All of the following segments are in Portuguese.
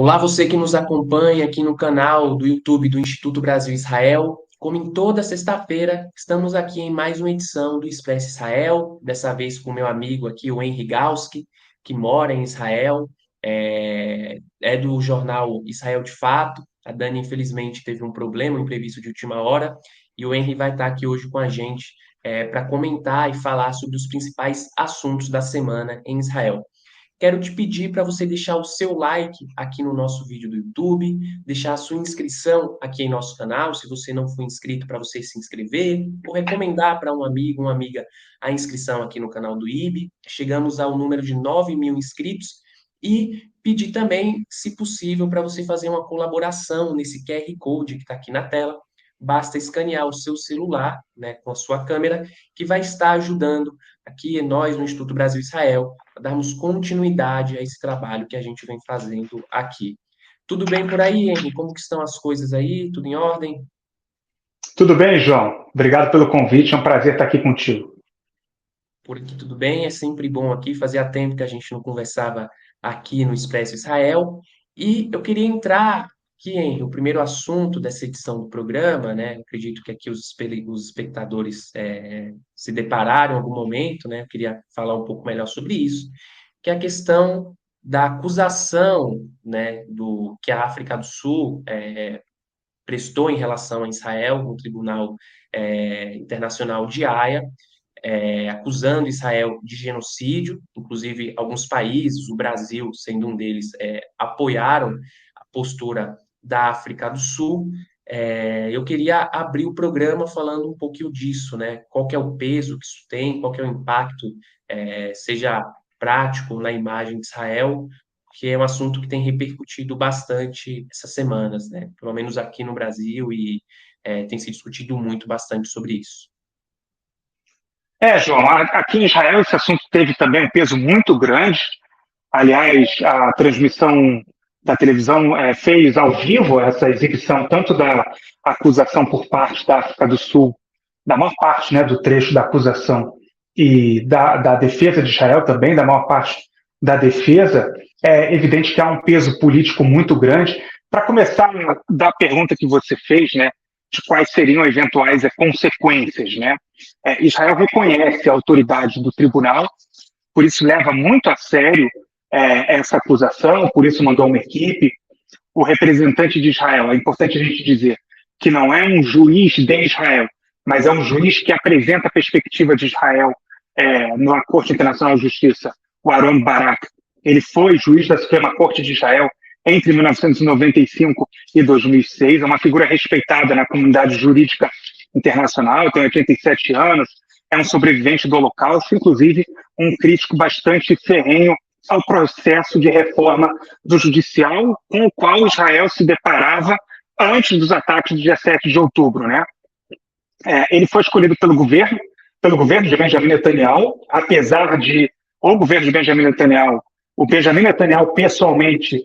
Olá, você que nos acompanha aqui no canal do YouTube do Instituto Brasil Israel. Como em toda sexta-feira, estamos aqui em mais uma edição do Expresso Israel, dessa vez com meu amigo aqui, o Henry Galski, que mora em Israel, é do jornal Israel de Fato. A Dani, infelizmente, teve um problema, um imprevisto de última hora, e o Henry vai estar aqui hoje com a gente para comentar e falar sobre os principais assuntos da semana em Israel. Quero te pedir para você deixar o seu like aqui no nosso vídeo do YouTube, deixar a sua inscrição aqui em nosso canal, se você não for inscrito, para você se inscrever, ou recomendar para um amigo, uma amiga, a inscrição aqui no canal do IB. Chegamos ao número de 9.000 inscritos e pedir também, se possível, para você fazer uma colaboração nesse QR Code que está aqui na tela. Basta escanear o seu celular, né, com a sua câmera, que vai estar ajudando aqui nós no Instituto Brasil Israel a darmos continuidade a esse trabalho que a gente vem fazendo aqui. Tudo bem por aí, Henry? Como que estão as coisas aí? Tudo em ordem? Tudo bem, João? Obrigado pelo convite, é um prazer estar aqui contigo. Por aqui tudo bem, é sempre bom aqui. Fazia tempo que a gente não conversava aqui no Expresso Israel. E eu queria entrar aqui, Henry, o primeiro assunto dessa edição do programa, né? Eu acredito que aqui os espectadores se depararam em algum momento, né? Eu queria falar um pouco melhor sobre isso, que é a questão da acusação, né, do que a África do Sul prestou em relação a Israel no Tribunal Internacional de Haia, acusando Israel de genocídio. Inclusive, alguns países, o Brasil sendo um deles, apoiaram a postura da África do Sul. Eu queria abrir o programa falando um pouquinho disso, né? Qual que é o peso que isso tem, qual que é o impacto, seja prático na imagem de Israel, que é um assunto que tem repercutido bastante essas semanas, né? Pelo menos aqui no Brasil, e tem se discutido muito bastante sobre isso. João, aqui em Israel esse assunto teve também um peso muito grande. Aliás, a transmissão da televisão fez ao vivo essa exibição, tanto da acusação por parte da África do Sul, da maior parte, né, do trecho da acusação, e da defesa de Israel também, da maior parte da defesa. É evidente que há um peso político muito grande. Para começar da pergunta que você fez, né, de quais seriam eventuais consequências, né? Israel reconhece a autoridade do tribunal, por isso leva muito a sério essa acusação, por isso mandou uma equipe. O representante de Israel, é importante a gente dizer que não é um juiz de Israel, mas é um juiz que apresenta a perspectiva de Israel na Corte Internacional de Justiça, o Aharon Barak. Ele foi juiz da Suprema Corte de Israel entre 1995 e 2006, é uma figura respeitada na comunidade jurídica internacional, tem 87 anos, é um sobrevivente do Holocausto, inclusive um crítico bastante ferrenho ao processo de reforma do judicial com o qual Israel se deparava antes dos ataques do dia 7 de outubro, né? Ele foi escolhido pelo governo de Benjamin Netanyahu, apesar de o governo de o Benjamin Netanyahu pessoalmente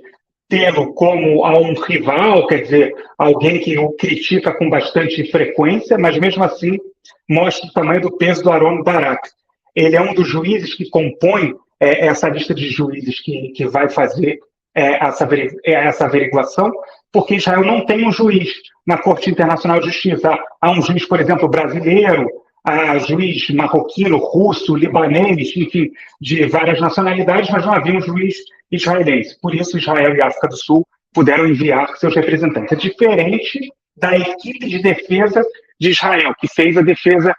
tê-lo como um rival, quer dizer, alguém que o critica com bastante frequência, mas mesmo assim mostra o tamanho do peso do Aharon Barak. Ele é um dos juízes que compõe essa lista de juízes que vai fazer essa averiguação, porque Israel não tem um juiz na Corte Internacional de Justiça. Há um juiz, por exemplo, brasileiro, há juiz marroquino, russo, libanês, enfim, de várias nacionalidades, mas não havia um juiz israelense. Por isso, Israel e a África do Sul puderam enviar seus representantes. É diferente da equipe de defesa de Israel, que fez a defesa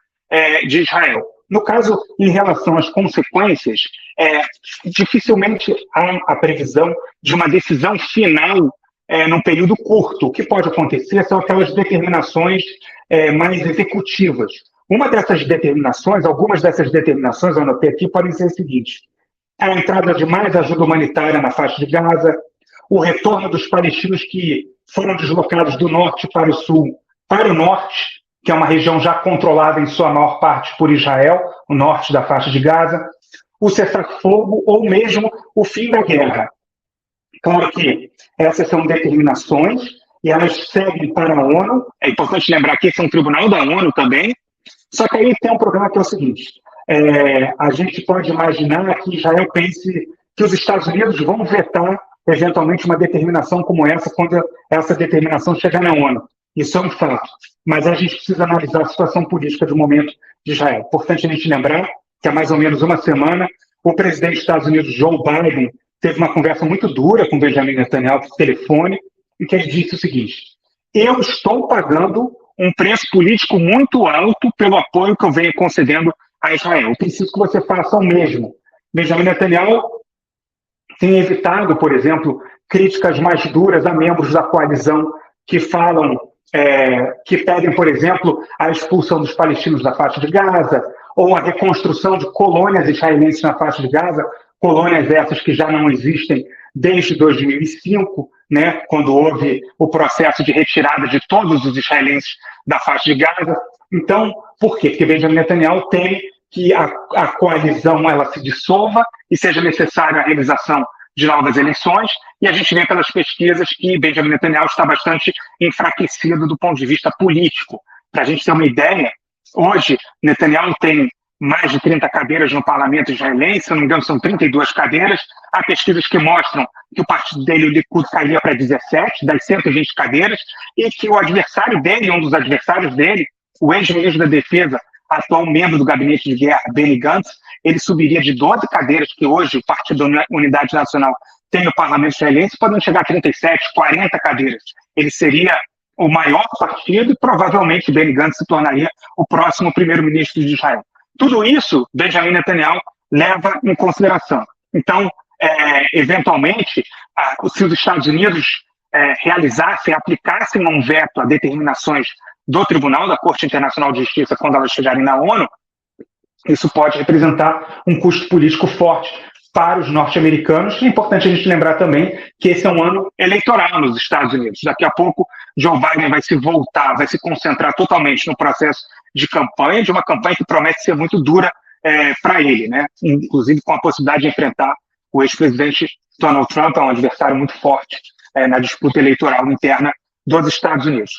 de Israel. No caso, em relação às consequências, dificilmente há a previsão de uma decisão final num período curto. O que pode acontecer são aquelas determinações mais executivas. Algumas dessas determinações, eu anotei aqui, podem ser as seguintes: a entrada de mais ajuda humanitária na faixa de Gaza, o retorno dos palestinos que foram deslocados do norte para o sul, para o norte, que é uma região já controlada em sua maior parte por Israel, o norte da faixa de Gaza, o cessar-fogo ou mesmo o fim da guerra. Claro que essas são determinações e elas seguem para a ONU. É importante lembrar que esse é um tribunal da ONU também. Só que aí tem um problema que é o seguinte: a gente pode imaginar que Israel pense que os Estados Unidos vão vetar eventualmente, uma determinação como essa, quando essa determinação chegar na ONU. Isso é um fato. Mas a gente precisa analisar a situação política do momento de Israel. Importante a gente lembrar que há mais ou menos uma semana, o presidente dos Estados Unidos, Joe Biden, teve uma conversa muito dura com Benjamin Netanyahu por telefone, em que ele disse o seguinte: eu estou pagando um preço político muito alto pelo apoio que eu venho concedendo a Israel. Eu preciso que você faça o mesmo. Benjamin Netanyahu tem evitado, por exemplo, críticas mais duras a membros da coalizão que falam, que pedem, por exemplo, a expulsão dos palestinos da faixa de Gaza, ou a reconstrução de colônias israelenses na faixa de Gaza, colônias essas que já não existem desde 2005, né, quando houve o processo de retirada de todos os israelenses da faixa de Gaza. Então, por quê? Porque Benjamin Netanyahu teme que a coalizão ela se dissolva e seja necessária a realização de novas eleições, e a gente vê pelas pesquisas que Benjamin Netanyahu está bastante enfraquecido do ponto de vista político. Para a gente ter uma ideia, hoje Netanyahu tem mais de 30 cadeiras no parlamento israelense, se não me engano são 32 cadeiras. Há pesquisas que mostram que o partido dele, o Likud, cairia para 17 das 120 cadeiras, e que o adversário dele, um dos adversários dele, o ex-ministro da Defesa, atual membro do gabinete de guerra, Benny Gantz, ele subiria de 12 cadeiras que hoje o Partido da Unidade Nacional tem no parlamento israelense, podendo chegar a 37, 40 cadeiras. Ele seria o maior partido e provavelmente Benny Gantz se tornaria o próximo primeiro-ministro de Israel. Tudo isso Benjamin Netanyahu leva em consideração. Então, eventualmente, se os Estados Unidos realizassem, aplicassem um veto a determinações do Tribunal da Corte Internacional de Justiça quando elas chegarem na ONU, isso pode representar um custo político forte para os norte-americanos. É importante a gente lembrar também que esse é um ano eleitoral nos Estados Unidos. Daqui a pouco, Joe Biden vai se voltar, vai se concentrar totalmente no processo de campanha, de uma campanha que promete ser muito dura para ele, né? Inclusive com a possibilidade de enfrentar o ex-presidente Donald Trump, um adversário muito forte na disputa eleitoral interna dos Estados Unidos.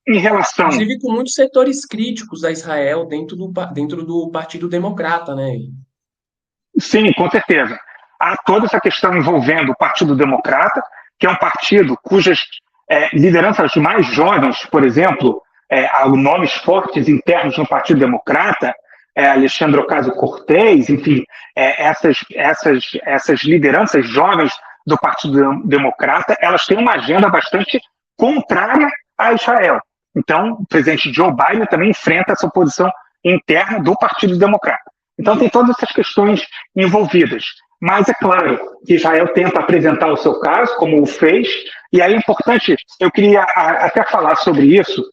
Em relação... Inclusive com muitos setores críticos a Israel dentro do Partido Democrata, né? Sim, com certeza. Há toda essa questão envolvendo o Partido Democrata, que é um partido cujas lideranças mais jovens, por exemplo, há nomes fortes internos no Partido Democrata, Alexandre Ocasio-Cortez, enfim, essas lideranças jovens do Partido Democrata, elas têm uma agenda bastante contrária a Israel. Então, o presidente Joe Biden também enfrenta essa oposição interna do Partido Democrata. Então, tem todas essas questões envolvidas. Mas é claro que Israel tenta apresentar o seu caso, como o fez, e aí é importante, eu queria até falar sobre isso,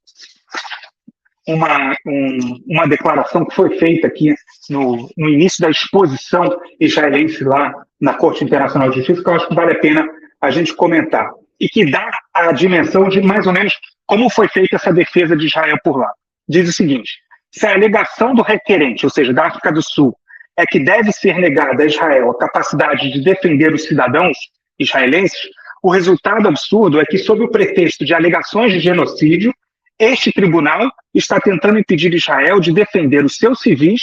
uma declaração que foi feita aqui no início da exposição israelense lá na Corte Internacional de Justiça, que eu acho que vale a pena a gente comentar, e que dá a dimensão de mais ou menos como foi feita essa defesa de Israel por lá. Diz o seguinte: se a alegação do requerente, ou seja, da África do Sul, é que deve ser negada a Israel a capacidade de defender os cidadãos israelenses, o resultado absurdo é que, sob o pretexto de alegações de genocídio, este tribunal está tentando impedir Israel de defender os seus civis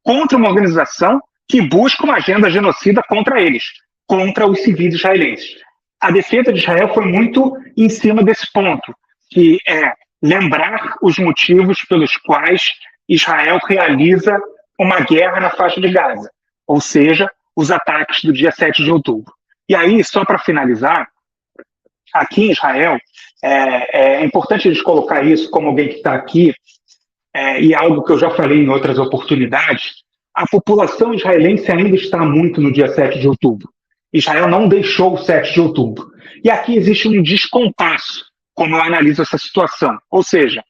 contra uma organização que busca uma agenda genocida contra eles, contra os civis israelenses. A defesa de Israel foi muito em cima desse ponto, que é lembrar os motivos pelos quais Israel realiza uma guerra na faixa de Gaza, ou seja, os ataques do dia 7 de outubro. E aí, só para finalizar, aqui em Israel, é importante a gente colocar isso como alguém que está aqui, e algo que eu já falei em outras oportunidades, a população israelense ainda está muito no dia 7 de outubro. Israel não deixou o 7 de outubro. E aqui existe um descompasso, como eu analiso essa situação. Ou seja,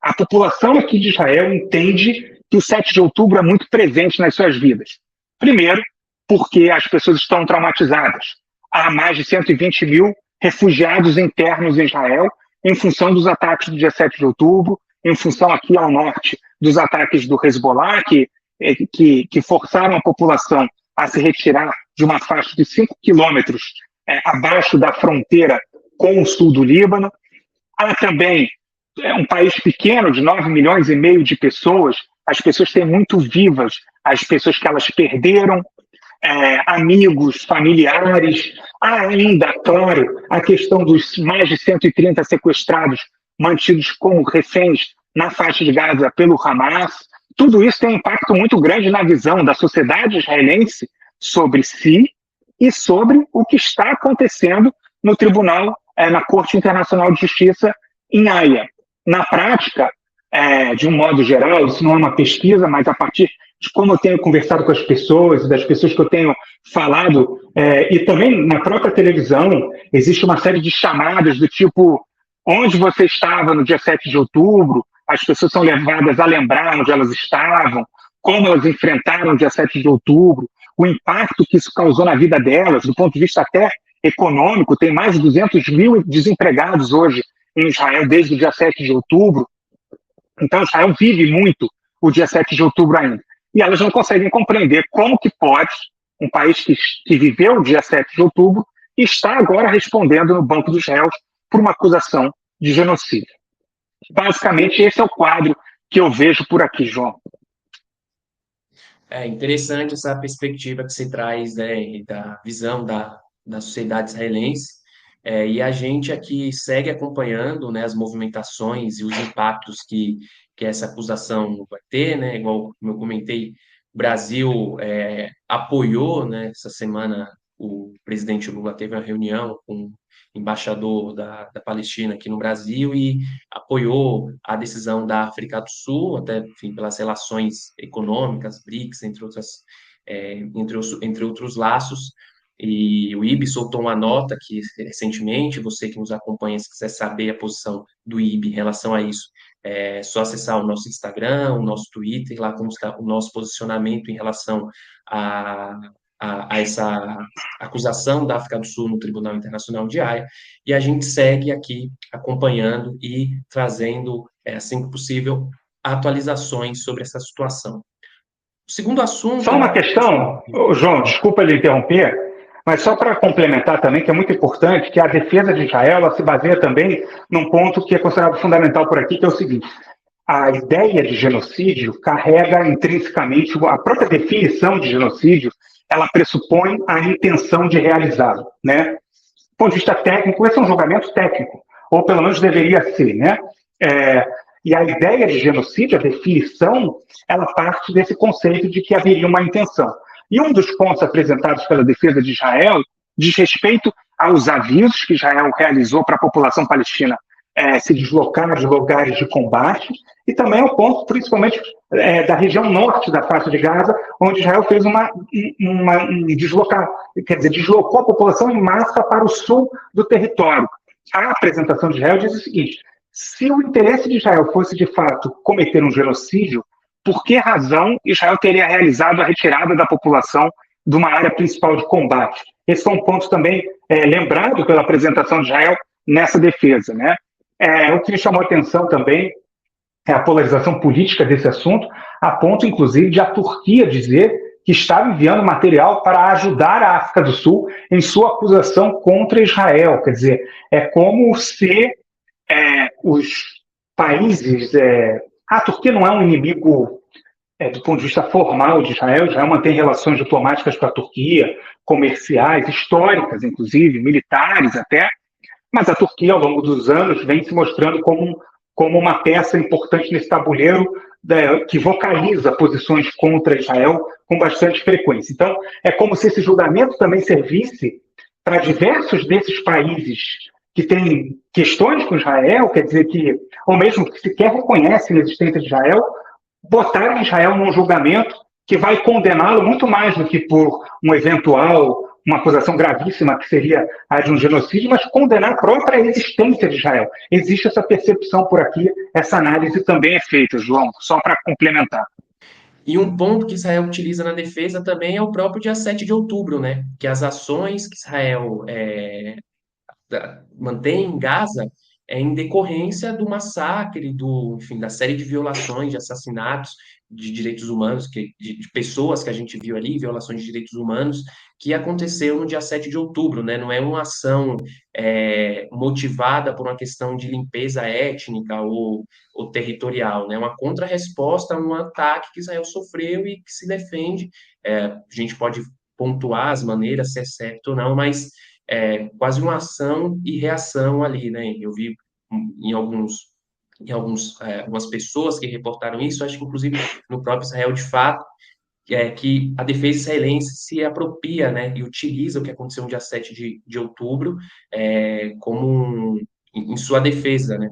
a população aqui de Israel entende que o 7 de outubro é muito presente nas suas vidas. Primeiro, porque as pessoas estão traumatizadas. Há mais de 120 mil refugiados internos em Israel, em função dos ataques do dia 7 de outubro, em função aqui ao norte dos ataques do Hezbollah, que forçaram a população a se retirar de uma faixa de 5 quilômetros abaixo da fronteira com o sul do Líbano. Há também um país pequeno, de 9 milhões e meio de pessoas, as pessoas têm muito vivas as pessoas que elas perderam. amigos, familiares. Há ainda, claro, a questão dos mais de 130 sequestrados mantidos como reféns na faixa de Gaza pelo Hamas. Tudo isso tem um impacto muito grande na visão da sociedade israelense sobre si e sobre o que está acontecendo no tribunal, na Corte Internacional de Justiça em Haia. Na prática, de um modo geral, isso não é uma pesquisa, mas a partir de como eu tenho conversado com as pessoas, das pessoas que eu tenho falado, e também na própria televisão, existe uma série de chamadas do tipo onde você estava no dia 7 de outubro, as pessoas são levadas a lembrar onde elas estavam, como elas enfrentaram o dia 7 de outubro, o impacto que isso causou na vida delas, do ponto de vista até econômico, tem mais de 200 mil desempregados hoje em Israel desde o dia 7 de outubro. Então, Israel vive muito o dia 7 de outubro ainda. E elas não conseguem compreender como que pode um país que viveu o dia 7 de outubro está agora respondendo no banco dos réus por uma acusação de genocídio. Basicamente, esse é o quadro que eu vejo por aqui, João. É interessante essa perspectiva que você traz, né, da visão da sociedade israelense, e a gente aqui segue acompanhando, né, as movimentações e os impactos que essa acusação vai ter, né, igual como eu comentei, o Brasil apoiou, né, essa semana o presidente Lula teve uma reunião com o embaixador da Palestina aqui no Brasil e apoiou a decisão da África do Sul, até enfim, pelas relações econômicas, BRICS, entre outros laços. E o IB soltou uma nota que recentemente, você que nos acompanha, se quiser saber a posição do IB em relação a isso, é só acessar o nosso Instagram, o nosso Twitter, lá como está o nosso posicionamento em relação a, a essa acusação da África do Sul no Tribunal Internacional de Haia, e a gente segue aqui acompanhando e trazendo, assim que possível, atualizações sobre essa situação. O segundo Só assunto. uma questão, João, desculpa lhe interromper, mas só para complementar também, que é muito importante, que a defesa de Israel ela se baseia também num ponto que é considerado fundamental por aqui, que é o seguinte: a ideia de genocídio carrega intrinsecamente a própria definição de genocídio, ela pressupõe a intenção de realizá-lo, né? Do ponto de vista técnico, esse é um julgamento técnico, ou pelo menos deveria ser, né? É, e a ideia de genocídio, a definição, ela parte desse conceito de que haveria uma intenção. E um dos pontos apresentados pela defesa de Israel diz respeito aos avisos que Israel realizou para a população palestina se deslocar de lugares de combate, e também o ponto, principalmente, da região norte da faixa de Gaza, onde Israel fez deslocou a população em massa para o sul do território. A apresentação de Israel diz o seguinte: se o interesse de Israel fosse, de fato, cometer um genocídio, por que razão Israel teria realizado a retirada da população de uma área principal de combate? Esse foi um ponto também lembrado pela apresentação de Israel nessa defesa, né? O que me chamou a atenção também é a polarização política desse assunto, a ponto, inclusive, de a Turquia dizer que estava enviando material para ajudar a África do Sul em sua acusação contra Israel. Quer dizer, é como se os países... a Turquia não é um inimigo do ponto de vista formal de Israel. Israel mantém relações diplomáticas com a Turquia, comerciais, históricas, inclusive, militares até, mas a Turquia, ao longo dos anos, vem se mostrando como uma peça importante nesse tabuleiro que vocaliza posições contra Israel com bastante frequência. Então, é como se esse julgamento também servisse para diversos desses países que têm questões com Israel, quer dizer, ou mesmo que sequer reconhecem a existência de Israel, botarem Israel num julgamento que vai condená-lo muito mais do que por uma acusação gravíssima, que seria a de um genocídio, mas condenar a própria existência de Israel. Existe essa percepção por aqui, essa análise também é feita, João, só para complementar. E um ponto que Israel utiliza na defesa também é o próprio dia 7 de outubro, né? Que as ações que Israel mantém em Gaza em decorrência do massacre, enfim, da série de violações, de assassinatos de direitos humanos, de pessoas que a gente viu ali, violações de direitos humanos, que aconteceu no dia 7 de outubro, né? Não é uma ação motivada por uma questão de limpeza étnica ou territorial, né? É uma contrarresposta a um ataque que Israel sofreu e que se defende. A gente pode pontuar as maneiras, se é certo ou não, mas quase uma ação e reação ali, né? Eu vi em algumas pessoas que reportaram isso, acho que inclusive no próprio Israel de fato, que a defesa israelense se apropria, né, e utiliza o que aconteceu no dia 7 de outubro em sua defesa, né?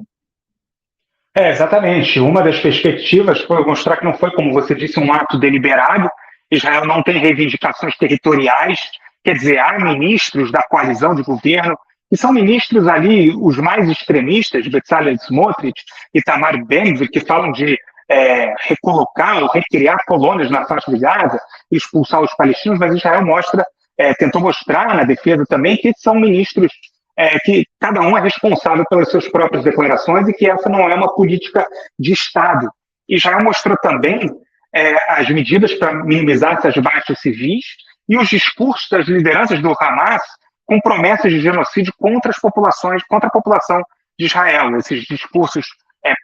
Exatamente. Uma das perspectivas foi mostrar que não foi, como você disse, um ato deliberado. Israel não tem reivindicações territoriais. Quer dizer, há ministros da coalizão de governo que são ministros ali, os mais extremistas, Bezalel Smotrich e Tamar Ben-Gvir, que falam de recolocar ou recriar colônias na faixa de Gaza e expulsar os palestinos, mas Israel tentou mostrar na defesa também que são ministros que cada um é responsável pelas suas próprias declarações e que essa não é uma política de Estado. Israel mostrou também as medidas para minimizar essas baixas civis e os discursos das lideranças do Hamas com promessas de genocídio contra as populações, contra a população de Israel. Esses discursos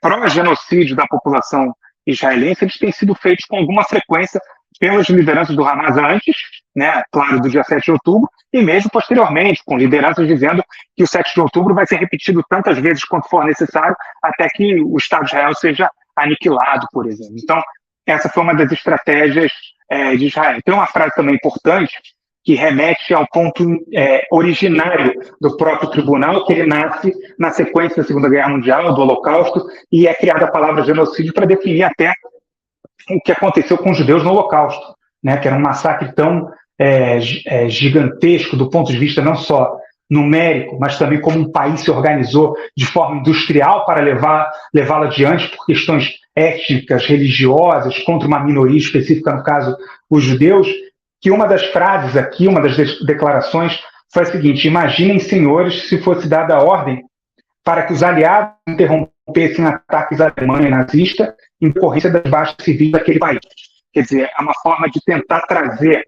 pró-genocídio da população israelense, eles têm sido feitos com alguma frequência pelas lideranças do Hamas antes, né, claro, do dia 7 de outubro, e mesmo posteriormente, com lideranças dizendo que o 7 de outubro vai ser repetido tantas vezes quanto for necessário até que o Estado de Israel seja aniquilado, por exemplo. Então, essa foi uma das estratégias de Israel. Tem uma frase também importante que remete ao ponto originário do próprio tribunal, que ele nasce na sequência da Segunda Guerra Mundial, do Holocausto, e é criada a palavra genocídio para definir até o que aconteceu com os judeus no Holocausto, né, que era um massacre tão gigantesco do ponto de vista não só numérico, mas também como um país se organizou de forma industrial para levá-la adiante por questões étnicas, religiosas, contra uma minoria específica, no caso, os judeus, que uma das frases aqui, uma das declarações, foi a seguinte: imaginem, senhores, se fosse dada a ordem para que os aliados interrompessem ataques à Alemanha nazista em decorrência das baixas civis daquele país. Quer dizer, é uma forma de tentar trazer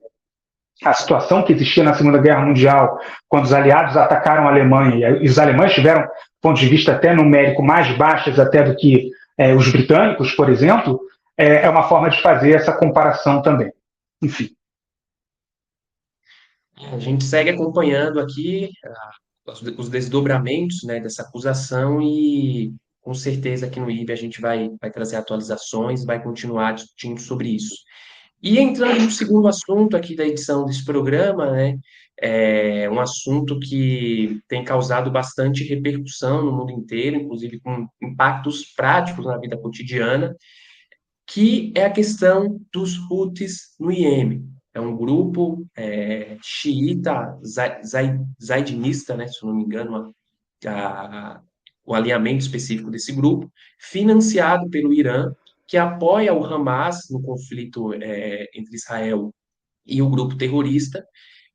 a situação que existia na Segunda Guerra Mundial, quando os aliados atacaram a Alemanha, e os alemães tiveram, do ponto de vista até numérico, mais baixas até do que os britânicos, por exemplo, é uma forma de fazer essa comparação também. Enfim. A gente segue acompanhando aqui os desdobramentos, né, dessa acusação e com certeza aqui no IB a gente vai trazer atualizações, vai continuar discutindo sobre isso. E entrando no segundo assunto aqui da edição desse programa, né, é um assunto que tem causado bastante repercussão no mundo inteiro, inclusive com impactos práticos na vida cotidiana, que é a questão dos Houthis no Iêmen. É um grupo xiita, zaidinista, né, se eu não me engano, o alinhamento específico desse grupo, financiado pelo Irã, que apoia o Hamas no conflito entre Israel e o grupo terrorista.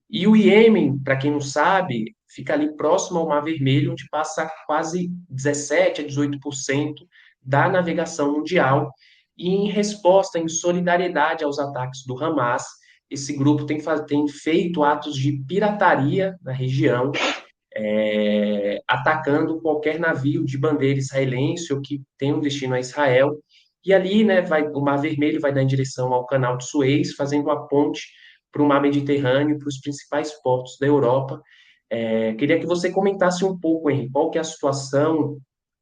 E o Iêmen, para quem não sabe, fica ali próximo ao Mar Vermelho, onde passa quase 17 a 18% da navegação mundial. E em resposta, em solidariedade aos ataques do Hamas, esse grupo tem feito atos de pirataria na região, atacando qualquer navio de bandeira israelense ou que tenha um destino a Israel. E ali, né, o Mar Vermelho vai dar em direção ao Canal de Suez, fazendo a ponte para o Mar Mediterrâneo, para os principais portos da Europa. Queria que você comentasse um pouco, Henrique, qual que é a situação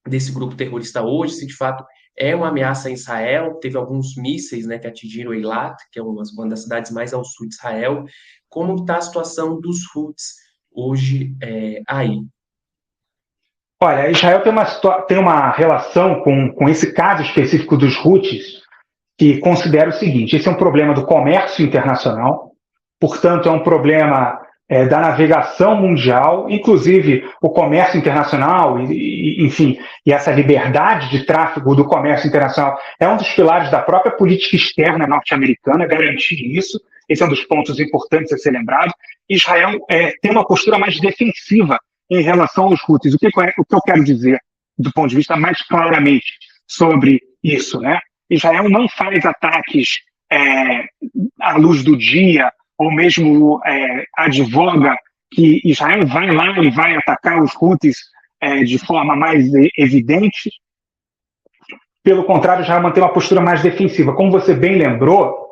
desse grupo terrorista hoje, se de fato é uma ameaça a Israel. Teve alguns mísseis, né, que atingiram Eilat, que é uma das cidades mais ao sul de Israel. Como está a situação dos Houthis hoje aí? Olha, Israel tem uma relação com esse caso específico dos Houthis, que considera o seguinte: esse é um problema do comércio internacional, portanto, é um problema da navegação mundial, inclusive o comércio internacional, enfim, e essa liberdade de tráfego do comércio internacional é um dos pilares da própria política externa norte-americana, garantir isso. Esse é um dos pontos importantes a ser lembrado. Israel tem uma postura mais defensiva em relação aos Houthis. O que eu quero dizer, do ponto de vista mais claramente sobre isso, né? Israel não faz ataques à luz do dia, ou mesmo advoga que Israel vai lá e vai atacar os Houthis de forma mais evidente. Pelo contrário, Israel mantém uma postura mais defensiva. Como você bem lembrou,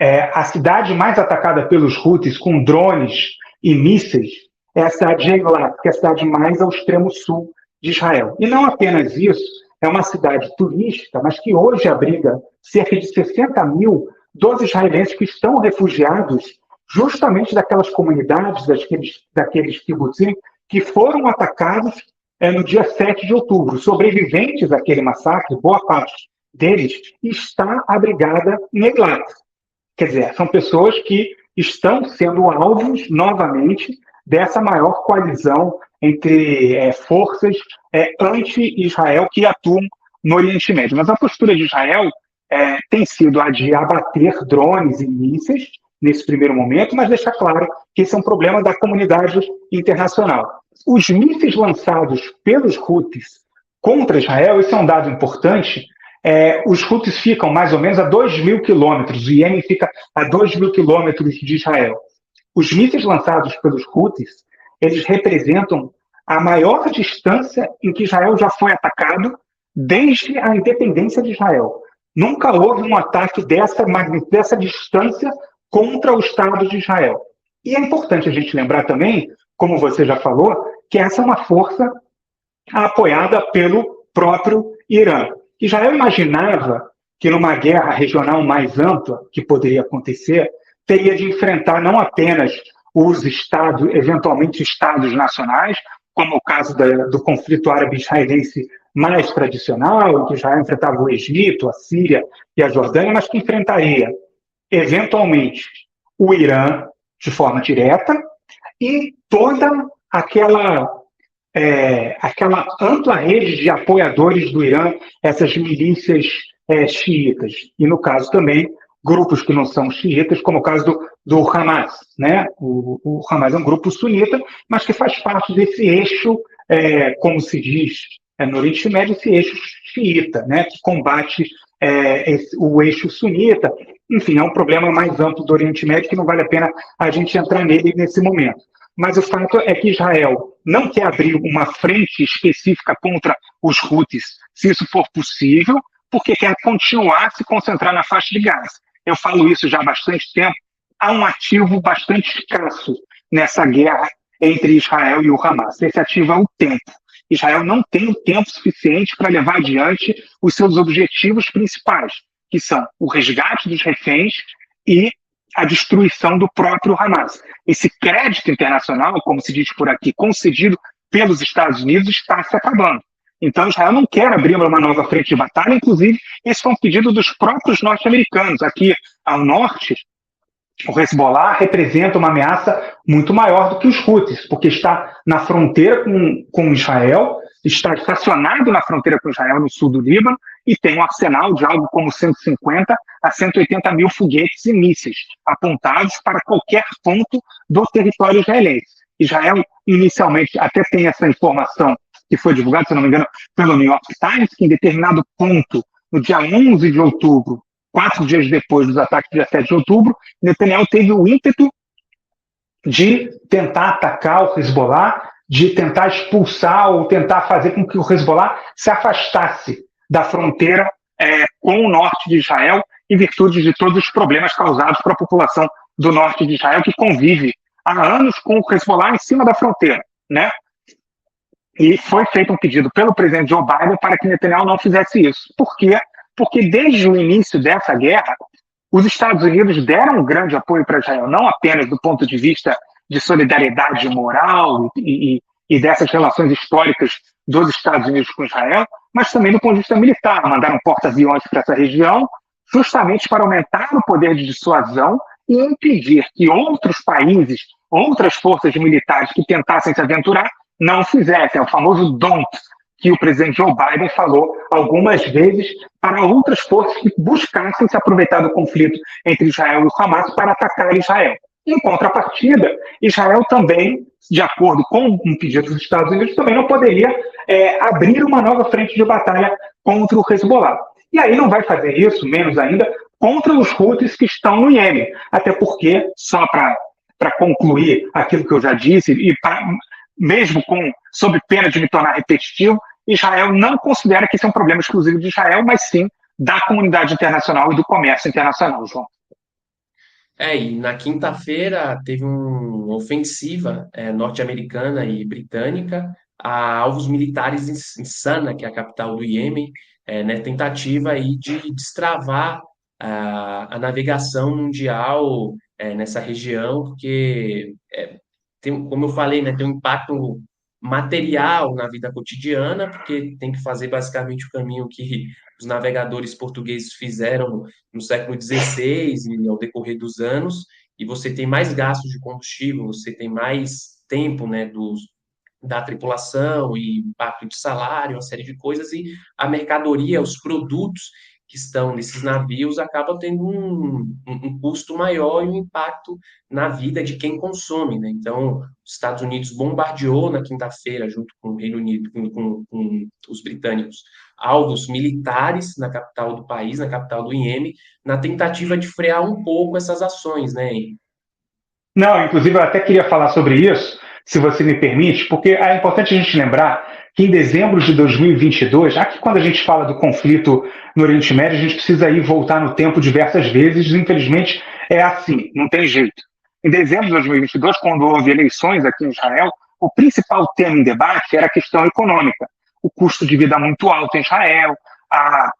A cidade mais atacada pelos Houthis com drones e mísseis é a cidade de Eilat, que é a cidade mais ao extremo sul de Israel. E não apenas isso, é uma cidade turística, mas que hoje abriga cerca de 60 mil dos israelenses que estão refugiados justamente daquelas comunidades, daqueles kibbutzim, que foram atacados no dia 7 de outubro. Sobreviventes daquele massacre, boa parte deles, está abrigada em Eilat. Quer dizer, são pessoas que estão sendo alvos, novamente, dessa maior coalizão entre forças anti-Israel que atuam no Oriente Médio. Mas a postura de Israel tem sido a de abater drones e mísseis nesse primeiro momento, mas deixar claro que esse é um problema da comunidade internacional. Os mísseis lançados pelos Houthis contra Israel, esse é um dado importante, os Houthis ficam mais ou menos a 2.000 quilômetros, o Iêmen fica a 2.000 quilômetros de Israel. Os mísseis lançados pelos Houthis, eles representam a maior distância em que Israel já foi atacado desde a independência de Israel. Nunca houve um ataque dessa distância contra o Estado de Israel. E é importante a gente lembrar também, como você já falou, que essa é uma força apoiada pelo próprio Irã. Israel imaginava que numa guerra regional mais ampla que poderia acontecer, teria de enfrentar não apenas os estados, eventualmente estados nacionais, como o caso do conflito árabe-israelense mais tradicional, em que Israel enfrentava o Egito, a Síria e a Jordânia, mas que enfrentaria, eventualmente, o Irã de forma direta e toda aquela ampla rede de apoiadores do Irã, essas milícias xiitas. E, no caso também, grupos que não são xiitas, como o caso do Hamas. Né? O Hamas é um grupo sunita, mas que faz parte desse eixo, como se diz no Oriente Médio, esse eixo xiita, né? Que combate o eixo sunita. Enfim, é um problema mais amplo do Oriente Médio que não vale a pena a gente entrar nele nesse momento. Mas o fato é que Israel não quer abrir uma frente específica contra os Houthis, se isso for possível, porque quer continuar a se concentrar na faixa de Gaza. Eu falo isso já há bastante tempo. Há um ativo bastante escasso nessa guerra entre Israel e o Hamas. Esse ativo é o tempo. Israel não tem o tempo suficiente para levar adiante os seus objetivos principais, que são o resgate dos reféns e a destruição do próprio Hamas. Esse crédito internacional, como se diz por aqui, concedido pelos Estados Unidos, está se acabando. Então, Israel não quer abrir uma nova frente de batalha, inclusive, esse foi um pedido dos próprios norte-americanos. Aqui ao norte, o Hezbollah representa uma ameaça muito maior do que os Houthis, porque está na fronteira com Israel, está estacionado na fronteira com Israel, no sul do Líbano, e tem um arsenal de algo como 150 a 180 mil foguetes e mísseis apontados para qualquer ponto do território israelense. Israel, inicialmente, até tem essa informação que foi divulgada, se não me engano, pelo New York Times, que em determinado ponto, no dia 11 de outubro, 4 dias depois dos ataques do dia 7 de outubro, Netanyahu teve o ímpeto de tentar atacar o Hezbollah, de tentar expulsar ou tentar fazer com que o Hezbollah se afastasse da fronteira com o norte de Israel, em virtude de todos os problemas causados para a população do norte de Israel, que convive há anos com o Hezbollah em cima da fronteira, né? E foi feito um pedido pelo presidente Joe Biden para que Netanyahu não fizesse isso. Por quê? Porque desde o início dessa guerra, os Estados Unidos deram um grande apoio para Israel, não apenas do ponto de vista de solidariedade moral e dessas relações históricas dos Estados Unidos com Israel, mas também do ponto de vista militar. Mandaram porta-aviões para essa região, justamente para aumentar o poder de dissuasão e impedir que outros países, outras forças militares que tentassem se aventurar, não fizessem. É o famoso don't, que o presidente Joe Biden falou algumas vezes para outras forças que buscassem se aproveitar do conflito entre Israel e o Hamas para atacar Israel. Em contrapartida, Israel também, de acordo com um pedido dos Estados Unidos, também não poderia abrir uma nova frente de batalha contra o Hezbollah. E aí não vai fazer isso, menos ainda, contra os Houthis que estão no Iêmen. Até porque, só para concluir aquilo que eu já disse, e mesmo sob pena de me tornar repetitivo, Israel não considera que isso é um problema exclusivo de Israel, mas sim da comunidade internacional e do comércio internacional, João. E na quinta-feira teve uma ofensiva norte-americana e britânica a alvos militares em Sana, que é a capital do Iêmen, né, tentativa aí de destravar a navegação mundial nessa região, porque como eu falei, né, tem um impacto material na vida cotidiana, porque tem que fazer basicamente o caminho que os navegadores portugueses fizeram no século XVI e ao decorrer dos anos, e você tem mais gastos de combustível, você tem mais tempo, né, da tripulação e impacto de salário, uma série de coisas, e a mercadoria, os produtos que estão nesses navios acabam tendo um custo maior e um impacto na vida de quem consome, né? Então, os Estados Unidos bombardeou na quinta-feira, junto com o Reino Unido, com os britânicos, alvos militares na capital do país, na capital do Iêmen, na tentativa de frear um pouco essas ações, né? Não, inclusive eu até queria falar sobre isso, se você me permite, porque é importante a gente lembrar que em dezembro de 2022, aqui quando a gente fala do conflito no Oriente Médio, a gente precisa ir voltar no tempo diversas vezes, infelizmente é assim, não tem jeito. Em dezembro de 2022, quando houve eleições aqui em Israel, o principal tema em debate era a questão econômica. O custo de vida muito alto em Israel, a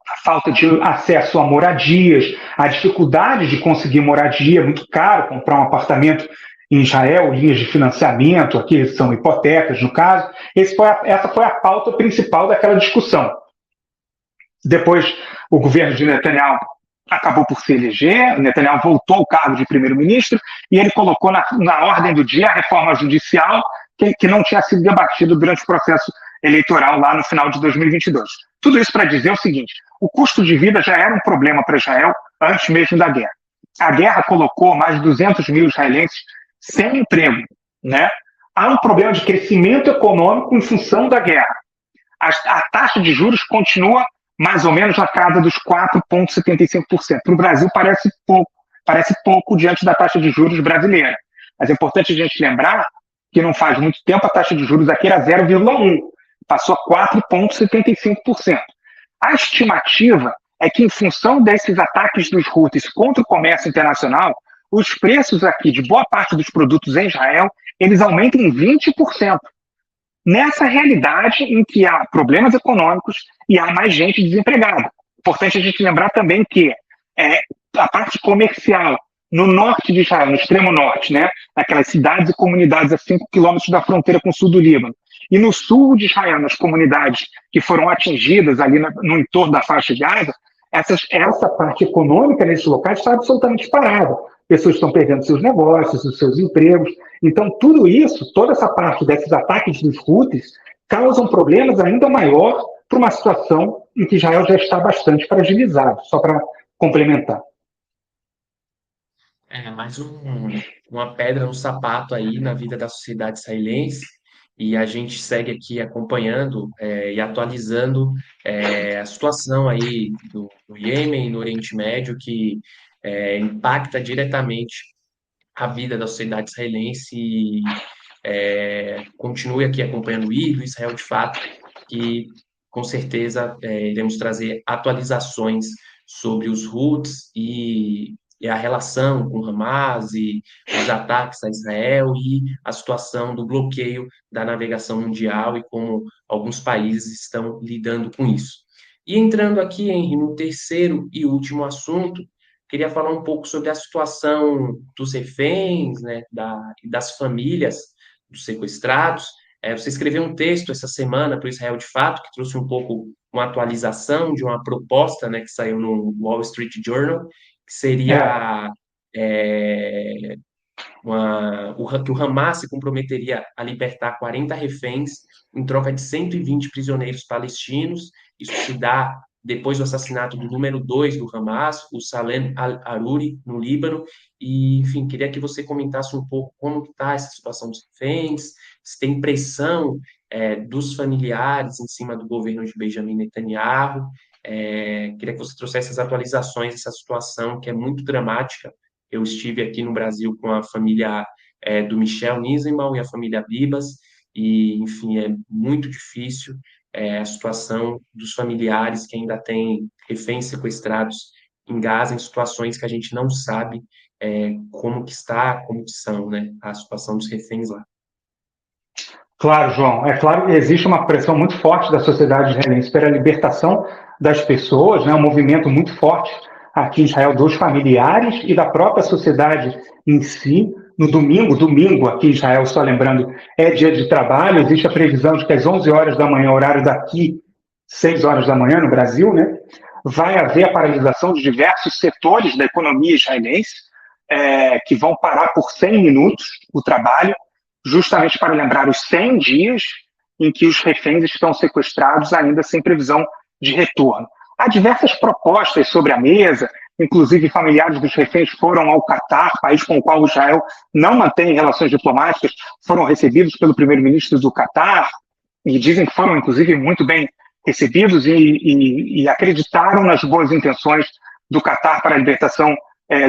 a falta de acesso a moradias, a dificuldade de conseguir moradia, é muito caro comprar um apartamento em Israel, linhas de financiamento, aqui são hipotecas no caso. Essa foi a pauta principal daquela discussão. Depois, o governo de Netanyahu acabou por se eleger, Netanyahu voltou ao cargo de primeiro-ministro e ele colocou na ordem do dia a reforma judicial que não tinha sido debatido durante o processo eleitoral lá no final de 2022. Tudo isso para dizer o seguinte: o custo de vida já era um problema para Israel antes mesmo da guerra. A guerra colocou mais de 200 mil israelenses sem emprego, né? Há um problema de crescimento econômico em função da guerra. A taxa de juros continua mais ou menos na casa dos 4,75%. Para o Brasil parece pouco diante da taxa de juros brasileira. Mas é importante a gente lembrar que não faz muito tempo a taxa de juros aqui era 0,1%, passou a 4,75%. A estimativa é que, em função desses ataques dos Houthis contra o comércio internacional, os preços aqui de boa parte dos produtos em Israel eles aumentam em 20%. Nessa realidade em que há problemas econômicos e há mais gente desempregada. Importante a gente lembrar também que a parte comercial no norte de Israel, no extremo norte, né, naquelas cidades e comunidades a 5 quilômetros da fronteira com o sul do Líbano, e no sul de Israel, nas comunidades que foram atingidas ali no entorno da faixa de Gaza, essa parte econômica nesses locais está absolutamente parada. Pessoas estão perdendo seus negócios, os seus empregos. Então, tudo isso, toda essa parte desses ataques dos Houthis, causam problemas ainda maior para uma situação em que Israel já está bastante fragilizado, só para complementar. Mais uma pedra no sapato aí na vida da sociedade israelense, e a gente segue aqui acompanhando e atualizando a situação aí do Iêmen e no Oriente Médio, que impacta diretamente a vida da sociedade israelense e continue aqui acompanhando o Israel de Fato, que com certeza iremos trazer atualizações sobre os Houthis e a relação com Hamas e os ataques a Israel e a situação do bloqueio da navegação mundial e como alguns países estão lidando com isso. E entrando aqui, Henry, no terceiro e último assunto, queria falar um pouco sobre a situação dos reféns, né, das famílias dos sequestrados. Você escreveu um texto essa semana para o Israel de Fato, que trouxe um pouco uma atualização de uma proposta, né, que saiu no Wall Street Journal, que É, seria é, que o Hamas se comprometeria a libertar 40 reféns em troca de 120 prisioneiros palestinos. Isso se dá depois do assassinato do número 2 do Hamas, o Salem al-Aruri, no Líbano. E, enfim, queria que você comentasse um pouco como está essa situação dos reféns, se tem pressão dos familiares em cima do governo de Benjamin Netanyahu. Queria que você trouxesse as atualizações dessa situação, que é muito dramática. Eu estive aqui no Brasil com a família do Michel Nisenbaum e a família Bibas, e, enfim, é muito difícil a situação dos familiares que ainda têm reféns sequestrados em Gaza, em situações que a gente não sabe como que está, como que são, né, a situação dos reféns lá. Claro, João. É claro que existe uma pressão muito forte da sociedade israelense pela libertação das pessoas, né? Um movimento muito forte aqui em Israel dos familiares e da própria sociedade em si. No domingo aqui em Israel, só lembrando, é dia de trabalho. Existe a previsão de que às 11 horas da manhã, horário daqui, 6 horas da manhã no Brasil, né? Vai haver a paralisação de diversos setores da economia israelense, que vão parar por 100 minutos o trabalho, justamente para lembrar os 100 dias em que os reféns estão sequestrados ainda sem previsão de retorno. Há diversas propostas sobre a mesa, inclusive familiares dos reféns foram ao Catar, país com o qual Israel não mantém relações diplomáticas, foram recebidos pelo primeiro-ministro do Catar, e dizem que foram, inclusive, muito bem recebidos e acreditaram nas boas intenções do Catar para a libertação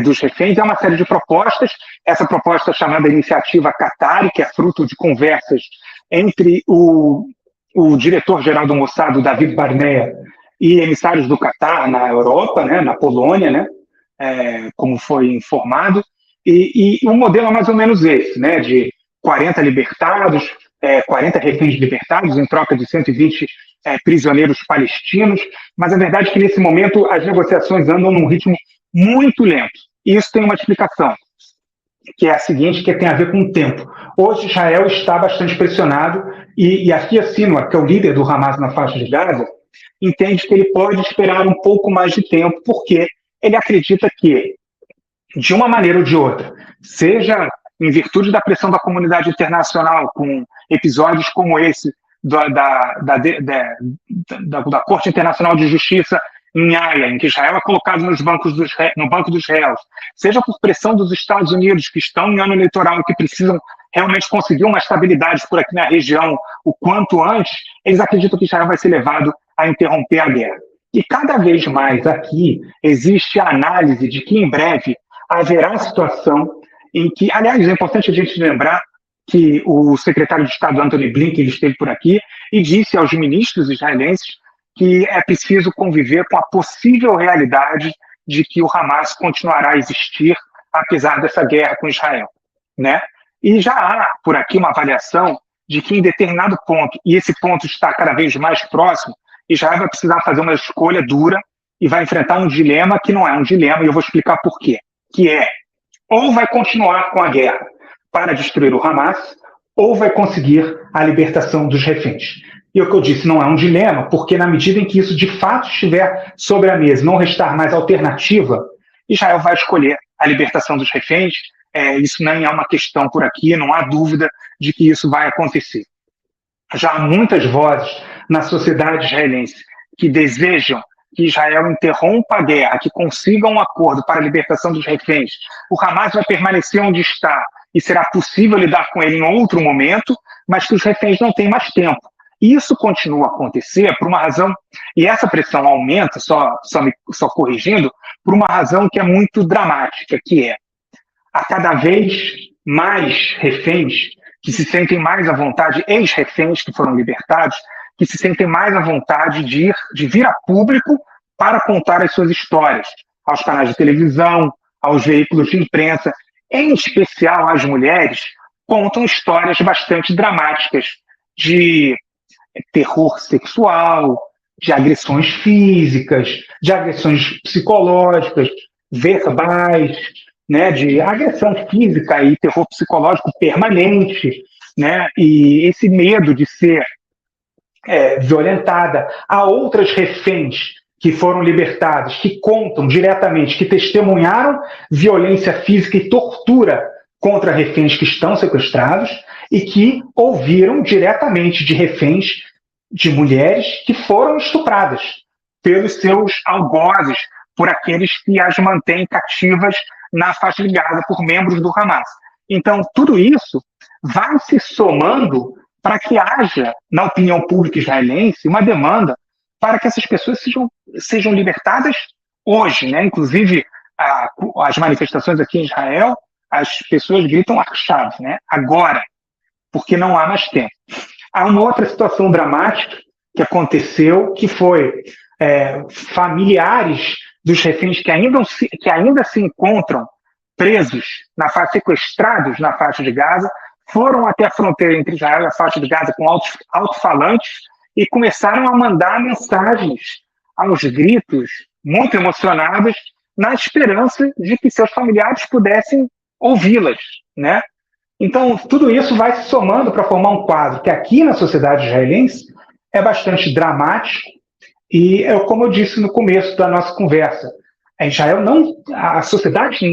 dos reféns. É uma série de propostas. Essa proposta chamada Iniciativa Qatari, que é fruto de conversas entre o diretor-geral do Mossad, David Barnea, e emissários do Catar na Europa, né, na Polônia, né, como foi informado. E o modelo é mais ou menos esse, né, de 40 libertados, 40 reféns libertados em troca de 120 prisioneiros palestinos, mas a verdade é que nesse momento as negociações andam num ritmo muito lento. E isso tem uma explicação, que é a seguinte, que tem a ver com o tempo. Hoje Israel está bastante pressionado e Yahya Sinwar, que é o líder do Hamas na faixa de Gaza, entende que ele pode esperar um pouco mais de tempo, porque ele acredita que, de uma maneira ou de outra, seja em virtude da pressão da comunidade internacional, com episódios como esse da Corte Internacional de Justiça em Haia, em que Israel é colocado no banco dos réus, seja por pressão dos Estados Unidos, que estão em ano eleitoral e que precisam realmente conseguir uma estabilidade por aqui na região o quanto antes, eles acreditam que Israel vai ser levado a interromper a guerra. E cada vez mais aqui existe a análise de que em breve haverá situação em que, aliás, é importante a gente lembrar que o secretário de Estado Antony Blinken esteve por aqui e disse aos ministros israelenses que é preciso conviver com a possível realidade de que o Hamas continuará a existir apesar dessa guerra com Israel, né? E já há por aqui uma avaliação de que em determinado ponto, e esse ponto está cada vez mais próximo, Israel vai precisar fazer uma escolha dura e vai enfrentar um dilema que não é um dilema, e eu vou explicar por quê. Que é, ou vai continuar com a guerra para destruir o Hamas, ou vai conseguir a libertação dos reféns. E o que eu disse não é um dilema, porque na medida em que isso de fato estiver sobre a mesa, não restar mais alternativa, Israel vai escolher a libertação dos reféns. Isso nem é uma questão por aqui, não há dúvida de que isso vai acontecer. Já há muitas vozes na sociedade israelense que desejam que Israel interrompa a guerra, que consiga um acordo para a libertação dos reféns. O Hamas vai permanecer onde está e será possível lidar com ele em outro momento, mas que os reféns não têm mais tempo. Isso continua a acontecer por uma razão, e essa pressão aumenta, só corrigindo, por uma razão que é muito dramática, que é a cada vez mais reféns que se sentem mais à vontade, ex-reféns que foram libertados, que se sentem mais à vontade de vir a público para contar as suas histórias, aos canais de televisão, aos veículos de imprensa, em especial as mulheres, contam histórias bastante dramáticas de terror sexual, de agressões físicas, de agressões psicológicas, verbais, né, de agressão física e terror psicológico permanente, né, e esse medo de ser violentada. Há outras reféns que foram libertadas, que contam diretamente, que testemunharam violência física e tortura contra reféns que estão sequestrados e que ouviram diretamente de reféns, de mulheres que foram estupradas pelos seus algozes, por aqueles que as mantêm cativas na faixa de Gaza, por membros do Hamas. Então, tudo isso vai se somando para que haja, na opinião pública israelense, uma demanda para que essas pessoas sejam libertadas hoje, né? Inclusive, as manifestações aqui em Israel, as pessoas gritam "Achav", né? Agora, porque não há mais tempo. Há uma outra situação dramática que aconteceu, que foi familiares dos reféns que ainda se encontram presos, sequestrados na faixa de Gaza, foram até a fronteira entre Israel e a faixa de Gaza com alto-falantes e começaram a mandar mensagens aos gritos, muito emocionadas, na esperança de que seus familiares pudessem ouvi-las, né? Então, tudo isso vai se somando para formar um quadro que aqui na sociedade israelense é bastante dramático e, como eu disse no começo da nossa conversa, a sociedade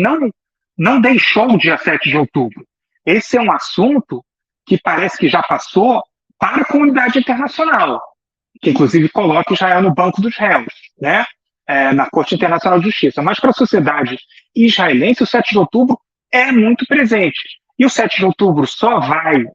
não deixou o dia 7 de outubro. Esse é um assunto que parece que já passou para a comunidade internacional, que inclusive coloca Israel no banco dos réus, né? Na Corte Internacional de Justiça. Mas para a sociedade israelense, o 7 de outubro é muito presente. E o 7 de outubro só vai,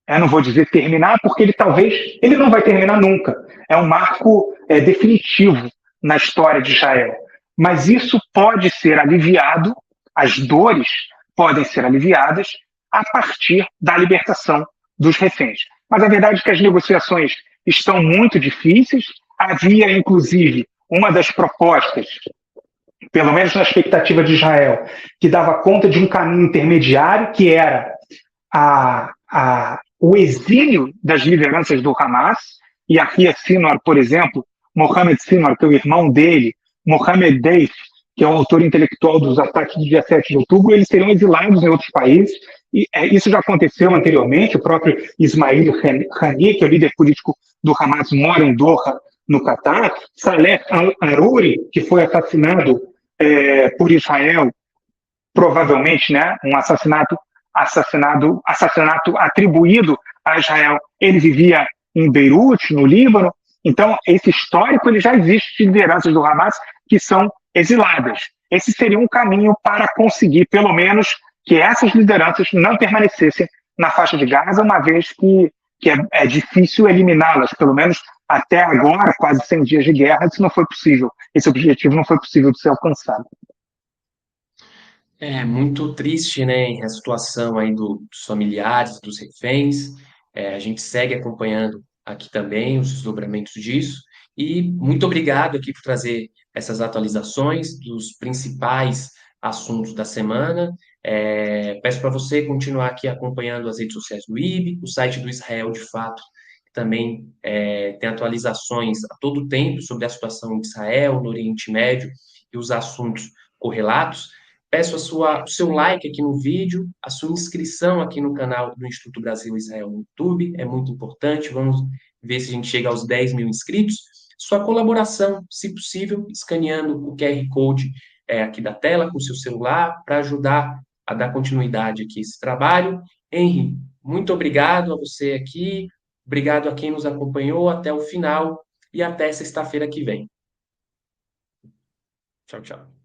eu não vou dizer terminar, porque ele não vai terminar nunca. É um marco definitivo na história de Israel. Mas isso pode ser aliviado, as dores podem ser aliviadas a partir da libertação dos reféns. Mas a verdade é que as negociações estão muito difíceis. Havia, inclusive, uma das propostas, pelo menos na expectativa de Israel, que dava conta de um caminho intermediário, que era o exílio das lideranças do Hamas, e aqui é Sinwar, por exemplo, Mohamed Sinwar, que é o irmão dele, Mohamed Deif, que é o autor intelectual dos ataques do dia 7 de outubro, eles seriam exilados em outros países, e isso já aconteceu anteriormente, o próprio Ismail Haniyeh, que é o líder político do Hamas, mora em Doha, no Catar, Saleh al-Aruri, que foi assassinado por Israel, provavelmente, né, um assassinato atribuído a Israel. Ele vivia em Beirute, no Líbano. Então, esse histórico ele já existe de lideranças do Hamas que são exiladas. Esse seria um caminho para conseguir, pelo menos, que essas lideranças não permanecessem na faixa de Gaza, uma vez que é difícil eliminá-las, pelo menos até agora, quase 100 dias de guerra, isso não foi possível. Esse objetivo não foi possível de ser alcançado. É muito triste, né, a situação aí dos familiares, dos reféns. A gente segue acompanhando aqui também os desdobramentos disso. E muito obrigado aqui por trazer essas atualizações dos principais assuntos da semana. Peço para você continuar aqui acompanhando as redes sociais do IB, o site do Israel de Fato, que também tem atualizações a todo tempo sobre a situação de Israel, no Oriente Médio e os assuntos correlatos. Peço o seu like aqui no vídeo, a sua inscrição aqui no canal do Instituto Brasil Israel no YouTube, é muito importante. Vamos ver se a gente chega aos 10 mil inscritos. Sua colaboração, se possível, escaneando o QR Code aqui da tela com o seu celular, para ajudar a dar continuidade aqui a esse trabalho. Henry, muito obrigado a você aqui, obrigado a quem nos acompanhou até o final e até sexta-feira que vem. Tchau, tchau.